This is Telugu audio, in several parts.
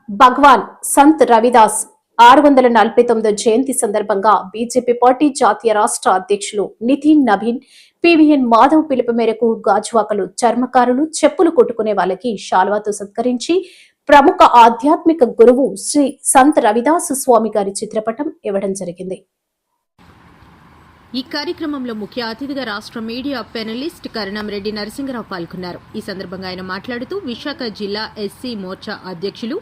భగవాన్ సంత్ రవిదాస్ 649 జయంతి సందర్భంగా బీజేపీ పార్టీ జాతీయ రాష్ట్ర అధ్యక్షులు నితిన్ నవీన్ పివిఎన్ మాధవ్ పిలుపు మేరకు గాజువాకలు చర్మకారులు చెప్పులు కొట్టుకునే వాళ్ళకి శాల్వాతో సత్కరించి ప్రముఖ ఆధ్యాత్మిక గురువు శ్రీ సంత్ రవిదాస్ స్వామి గారి చిత్రపటం ఇవ్వడం జరిగింది. ఈ కార్యక్రమంలో ముఖ్య అతిథిగా రాష్ట్ర మీడియా పెనలిస్ట్ కరణంరెడ్డి నరసింగరావు పాల్గొన్నారు. ఈ సందర్భంగా ఆయన మాట్లాడుతూ విశాఖ జిల్లా ఎస్సీ మోర్చా అధ్యక్షులు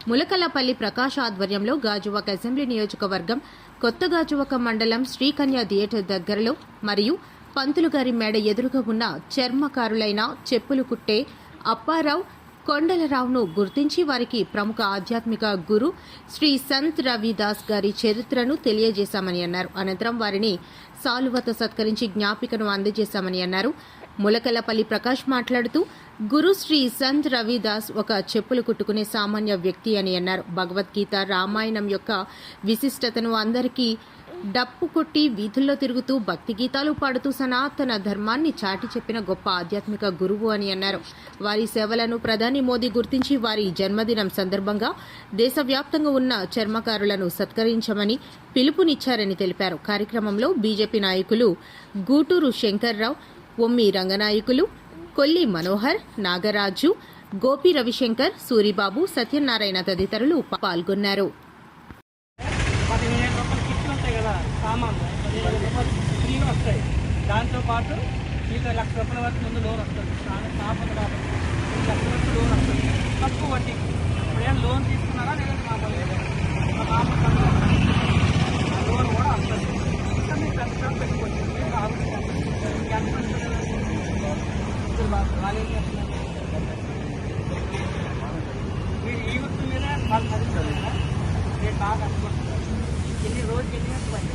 ములకలపల్లి ప్రకాష్ ఆధ్వర్యంలో గాజువాక అసెంబ్లీ నియోజకవర్గం కొత్త గాజువాక మండలం శ్రీకన్య థియేటర్ దగ్గరలో మరియు పంతులుగారి మేడ ఎదురుగా ఉన్న చర్మకారులైన చెప్పులు కుట్టే అప్పారావు కొండలరావును గుర్తించి వారికి ప్రముఖ ఆధ్యాత్మిక గురు శ్రీ సంత్ రవిదాస్ గారి చరిత్రను తెలియజేశామని అన్నారు. అనంతరం వారిని సాలువతో సత్కరించి జ్ఞాపికను అందజేశామని అన్నారు. ములకలపల్లి ప్రకాష్ మాట్లాడుతూ గురు శ్రీ సంత్ రవిదాస్ ఒక చెప్పులు కుట్టుకునే సామాన్య వ్యక్తి అని అన్నారు. భగవద్గీత, రామాయణం యొక్క విశిష్టతను అందరికీ డప్పు కొట్టి వీధుల్లో తిరుగుతూ భక్తి గీతాలు పాడుతూ సనాతన ధర్మాన్ని చాటి చెప్పిన గొప్ప ఆధ్యాత్మిక గురువు అని అన్నారు. వారి సేవలను ప్రధాని మోదీ గుర్తించి వారి జన్మదినం సందర్భంగా దేశవ్యాప్తంగా ఉన్న చర్మకారులను సత్కరించమని పిలుపునిచ్చారని తెలిపారు. కార్యక్రమంలో బీజేపీ నాయకులు గూటూరు శంకర్రావు, ఒమ్మి రంగనాయకులు, కొల్లి మనోహర్, నాగరాజు, గోపి రవిశంకర్, సూరిబాబు, సత్యనారాయణ తదితరులు పాల్గొన్నారు. దాంతో పాటు మీకు ₹1,00,000 వరకు ముందు లోన్ వస్తుంది. షాప్ ఉంది కాబట్టి ₹1,00,000 వరకు లోన్ వస్తుంది, తక్కువ వడ్డీ. ఇప్పుడేం లోన్ తీసుకున్నారా లేదంటే లోన్ కూడా వస్తుంది. ఇంకా మీకు పెద్ద పెట్టుకోవచ్చు. మీరు ఈ వృత్తి మీద వాళ్ళు చదువుతున్నారా? నేను బాగా అనుకుంటున్నాను. ఎన్ని రోజులు ఎన్ని గంటలు పని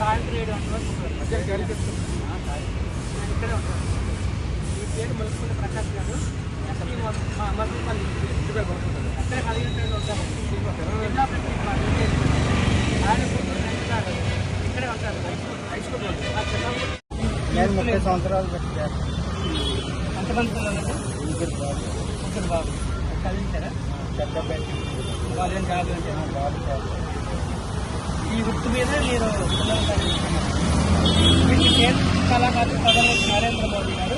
సాయంత్రం 7 గంటల వరకు ఇక్కడే ఉంటాను. ఈ పేరు ములకపల్లి ప్రకాష్ గారు, ఎస్పీ మల్లిపల్లి ఎక్కడ కలిగిన ఉంటారు. ఆయన ఇక్కడే ఉంటారు. హై స్కూల్ నేను 30 సంవత్సరాలు పెట్టాను. ఎంతమంది పిల్లలు? ముగ్గురు బాబు. చదివించారా? పెద్ద వాళ్ళేం జాబ్ బాబు. ఈ వృత్తి మీద మీరు పిల్లలు చదివిస్తున్నారు. వీటికి కేంద్ర కళాకారులు ప్రధానమంత్రి నరేంద్ర మోదీ గారు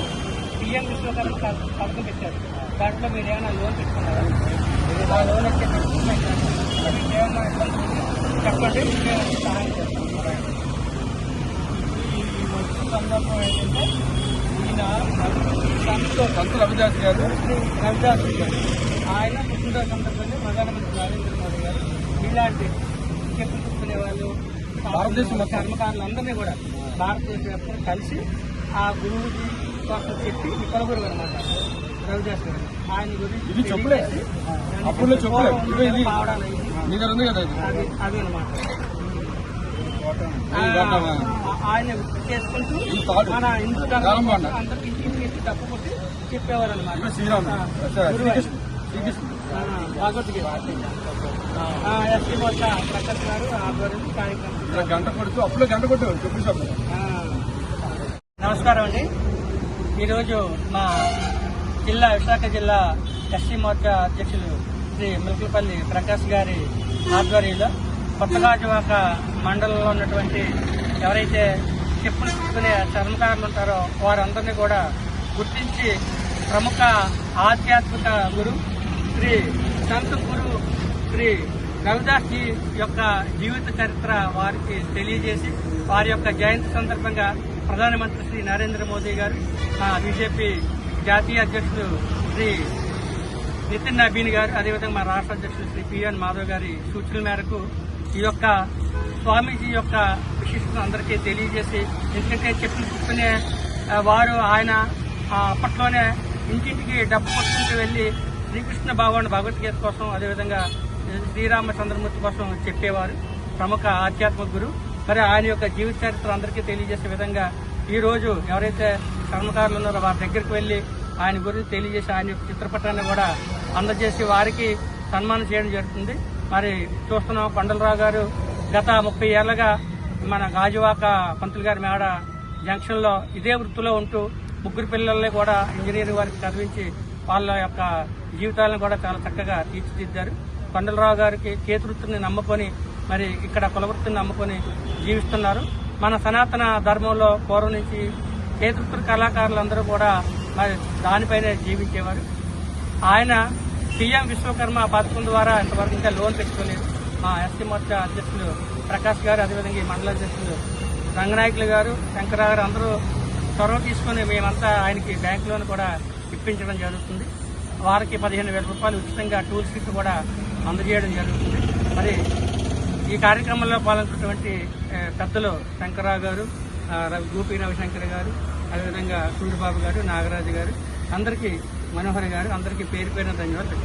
పిఎం విశ్వకర్మ పథకం పెట్టారు. దాంట్లో మీరు ఏమైనా లోన్ పెట్టుకున్నారా? ఆ లోన్ వచ్చేటప్పుడు మీకు ఏమైనా చెప్పండి, మేము సహాయం చేస్తాం. ఈ మొదటి సందర్భం ఏంటంటే ఈయన సంత్ రవిదాస్ గారు, రవిదాస్ గారు ఆయన పుట్టినరోజు సందర్భంగా ప్రధానమంత్రి నరేంద్ర మోదీ గారు ఇలాంటి చెప్పులు చూసుకునే వాళ్ళు భారతదేశంలో కర్మకారులందరినీ కూడా భారతదేశం వ్యాప్తంగా కలిసి ఆ గురువుకి కోసం చెప్పి కులగురువు అనమాట రవిదాస్ గారు. ఆయన గురించి అవి అనమాట ఆయన చేసుకుంటూ మన హిందూ ధర్మం అందరికి ఇంటికి తప్పు కొట్టి చెప్పేవారు అనమాట. భగవద్గీత ఎస్పీ మోర్చా ప్రకాష్ గారు ఆధ్వర్యంలో కార్యక్రమం. నమస్కారం అండి. ఈరోజు మా విశాఖ జిల్లా ఎస్సీ మోర్చా అధ్యక్షులు శ్రీ ములకలపల్లి ప్రకాష్ గారి ఆధ్వర్యంలో కొత్త గాజువాక మండలంలో ఉన్నటువంటి ఎవరైతే చెప్పులు కుట్టుకునే చర్మకారులు ఉంటారో వారందరినీ కూడా గుర్తించి ప్రముఖ ఆధ్యాత్మిక గురు శ్రీ సంత్ గురు శ్రీ రవిదాస్ జీ యొక్క జీవిత చరిత్ర వారికి తెలియజేసి వారి యొక్క జయంతి సందర్భంగా ప్రధానమంత్రి శ్రీ నరేంద్ర మోదీ గారు, బీజేపీ జాతీయ అధ్యక్షులు శ్రీ నితిన్ నవీన్ గారు, అదేవిధంగా మా రాష్ట్ర అధ్యక్షులు శ్రీ పివిఎన్ మాధవ్ గారి సూచనల మేరకు ఈ యొక్క స్వామీజీ యొక్క విశిష్టతను అందరికీ తెలియజేసి, ఎందుకంటే చెప్పులు కుట్టుకునే వారు ఆయన అప్పట్లోనే ఇంటింటికి డబ్బు కొట్టుకుంటూ వెళ్లి శ్రీకృష్ణ భగవద్గీత కోసం, అదేవిధంగా శ్రీరామచంద్రమూర్తి కోసం చెప్పేవారు ప్రముఖ ఆధ్యాత్మిక గురు. మరి ఆయన యొక్క జీవిత చరిత్ర అందరికీ తెలియజేసే విధంగా ఈ రోజు ఎవరైతే కర్మకారులు ఉన్నారో వారి దగ్గరికి వెళ్లి ఆయన గురించి తెలియజేసి ఆయన యొక్క చిత్రపటాన్ని కూడా అందజేసి వారికి సన్మానం చేయడం జరుగుతుంది. మరి చూస్తున్నాం, కొండలరావు గారు గత 30 ఏళ్లుగా మన గాజువాక పంతులు గారి మేడ జంక్షన్లో ఇదే వృత్తిలో ఉంటూ 3 పిల్లల్ని కూడా ఇంజనీరింగ్ వారికి చదివించి వాళ్ళ యొక్క జీవితాలను కూడా చాలా చక్కగా తీర్చిదిద్దారు. కొండలరావు గారికి చేతివృత్తిని నమ్ముకొని మరి ఇక్కడ కులవృత్తిని నమ్ముకొని జీవిస్తున్నారు. మన సనాతన ధర్మంలో పూర్వం నుంచి చేతివృత్తుల కళాకారులందరూ కూడా మరి దానిపైనే జీవించేవారు. ఆయన పిఎం విశ్వకర్మ పథకం ద్వారా ఇంతవరకు ఇంకా లోన్ తెచ్చుకోలేదు. మా ఎస్సీ మోర్చా అధ్యక్షులు ప్రకాష్ గారు, అదేవిధంగా ఈ మండల అధ్యక్షులు రంగనాయకులు గారు, శంకరరావు గారు అందరూ చొరవ తీసుకుని మేమంతా ఆయనకి బ్యాంక్ లోన్ కూడా ఇప్పించడం జరుగుతుంది. వారికి 15,000 రూపాయలు ఉచితంగా టూల్స్ కిట్ కూడా అందజేయడం జరుగుతుంది. మరి ఈ కార్యక్రమంలో పాల్గొన్నటువంటి పెద్దలు శంకరరావు గారు, గోపి రవిశంకర్ గారు, అదేవిధంగా సూర్యబాబు గారు, నాగరాజు గారు, అందరికీ మనోహర్ గారు, అందరికీ పేరు పేరున ధన్యవాదాలు.